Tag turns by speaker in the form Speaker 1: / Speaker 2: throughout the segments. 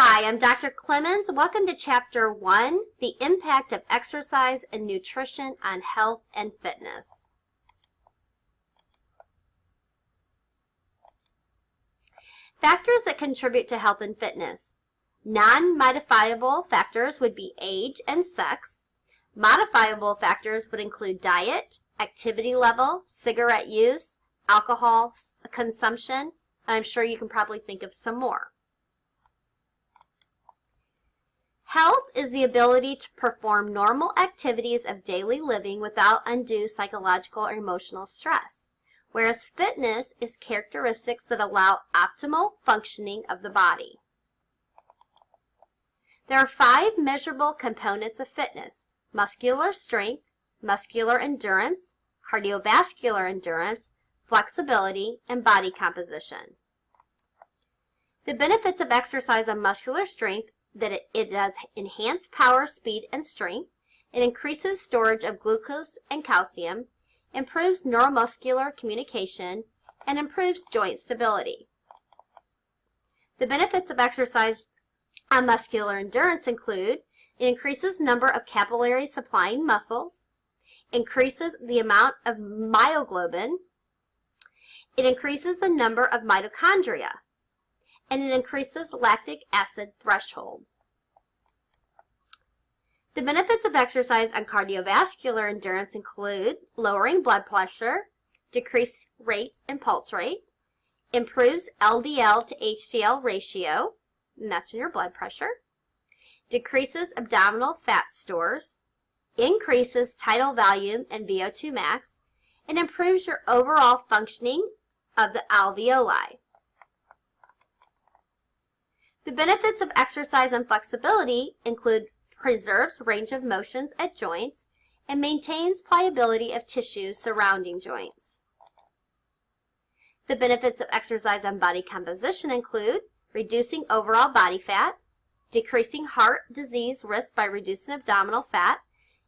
Speaker 1: Hi, I'm Dr. Clemens. Welcome to Chapter 1, The Impact of Exercise and Nutrition on Health and Fitness. Factors that contribute to health and fitness. Non-modifiable factors would be age and sex. Modifiable factors would include diet, activity level, cigarette use, alcohol consumption, and I'm sure you can probably think of some more. Health is the ability to perform normal activities of daily living without undue psychological or emotional stress, whereas fitness is characteristics that allow optimal functioning of the body. There are 5 measurable components of fitness: muscular strength, muscular endurance, cardiovascular endurance, flexibility, and body composition. The benefits of exercise on muscular strength that it does enhance power, speed, and strength. It increases storage of glucose and calcium, improves neuromuscular communication, and improves joint stability. The benefits of exercise on muscular endurance include: it increases number of capillary supplying muscles, increases the amount of myoglobin, it increases the number of mitochondria, and it increases lactic acid threshold. The benefits of exercise on cardiovascular endurance include lowering blood pressure, decreased rates and pulse rate, improves LDL to HDL ratio, and that's in your blood pressure, decreases abdominal fat stores, increases tidal volume and VO2 max, and improves your overall functioning of the alveoli. The benefits of exercise and flexibility include preserves range of motions at joints and maintains pliability of tissues surrounding joints. The benefits of exercise on body composition include reducing overall body fat, decreasing heart disease risk by reducing abdominal fat,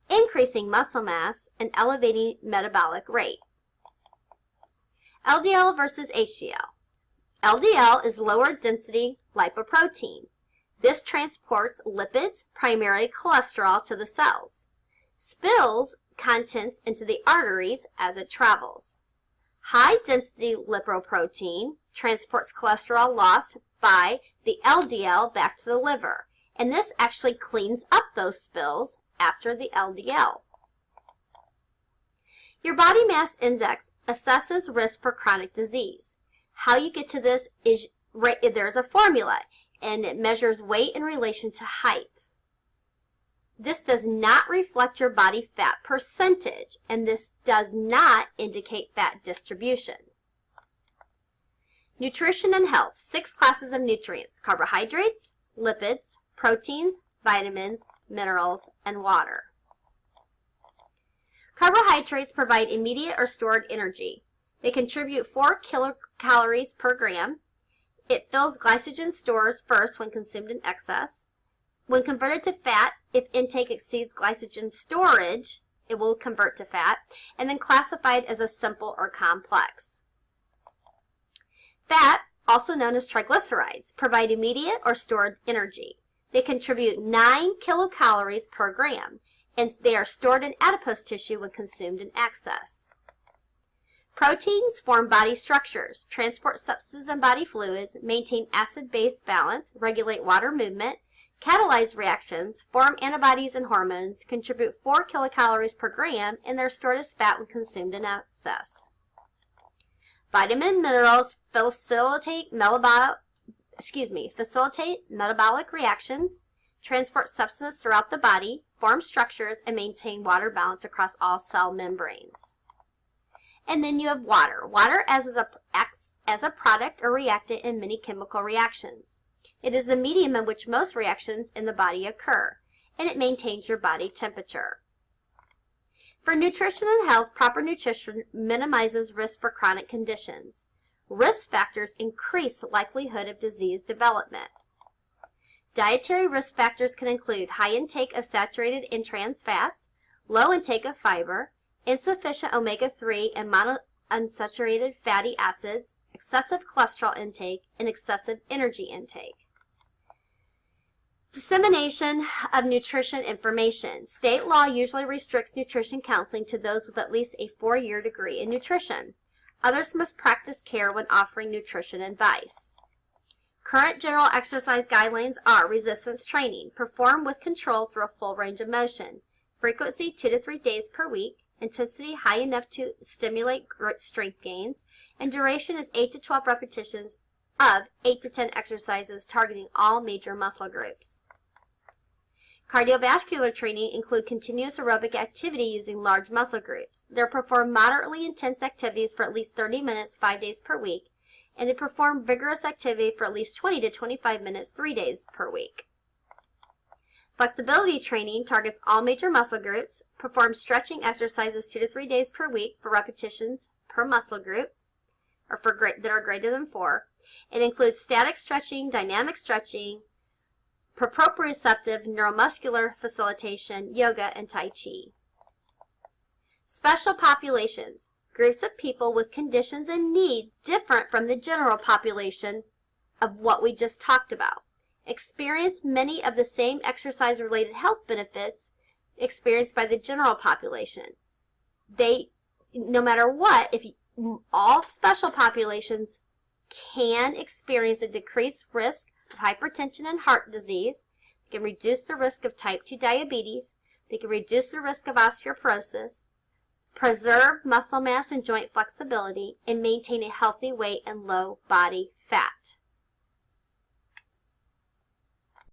Speaker 1: increasing muscle mass, and elevating metabolic rate. LDL versus HDL. LDL is lower density lipoprotein. This transports lipids, primarily cholesterol, to the cells. Spills contents into the arteries as it travels. High density lipoprotein transports cholesterol lost by the LDL back to the liver, and this actually cleans up those spills after the LDL. Your body mass index assesses risk for chronic disease. How you get to this is there's a formula, and it measures weight in relation to height. This does not reflect your body fat percentage, and this does not indicate fat distribution. Nutrition and health. 6 classes of nutrients: carbohydrates, lipids, proteins, vitamins, minerals, and water. Carbohydrates provide immediate or stored energy. They contribute 4 kilocalories per gram. It fills glycogen stores first when consumed in excess. When converted to fat, if intake exceeds glycogen storage, it will convert to fat, and then classified as a simple or complex. Fat, also known as triglycerides, provide immediate or stored energy. They contribute 9 kilocalories per gram, and they are stored in adipose tissue when consumed in excess. Proteins form body structures, transport substances and body fluids, maintain acid-base balance, regulate water movement, catalyze reactions, form antibodies and hormones, contribute 4 kilocalories per gram, and they're stored as fat when consumed in excess. Vitamin minerals facilitate metabolic reactions, transport substances throughout the body, form structures, and maintain water balance across all cell membranes. And then you have water. Water acts as a product or reactant in many chemical reactions. It is the medium in which most reactions in the body occur, and it maintains your body temperature. For nutrition and health, proper nutrition minimizes risk for chronic conditions. Risk factors increase likelihood of disease development. Dietary risk factors can include high intake of saturated and trans fats, low intake of fiber, insufficient omega-3 and monounsaturated fatty acids, excessive cholesterol intake, and excessive energy intake. Dissemination of nutrition information. State law usually restricts nutrition counseling to those with at least a 4-year degree in nutrition. Others must practice care when offering nutrition advice. Current general exercise guidelines are resistance training, performed with control through a full range of motion, frequency 2 to 3 days per week, intensity high enough to stimulate strength gains, and duration is 8 to 12 repetitions of 8 to 10 exercises targeting all major muscle groups. Cardiovascular training include continuous aerobic activity using large muscle groups. They perform moderately intense activities for at least 30 minutes 5 days per week, and they perform vigorous activity for at least 20 to 25 minutes 3 days per week. Flexibility training targets all major muscle groups, performs stretching exercises 2 to 3 days per week for repetitions per muscle group, or that are greater than 4. It includes static stretching, dynamic stretching, proprioceptive neuromuscular facilitation, yoga, and Tai Chi. Special populations. Groups of people with conditions and needs different from the general population of what we just talked about. Experience many of the same exercise-related health benefits experienced by the general population. No matter what, all special populations can experience a decreased risk of hypertension and heart disease. They can reduce the risk of type 2 diabetes. They can reduce the risk of osteoporosis, preserve muscle mass and joint flexibility, and maintain a healthy weight and low body fat.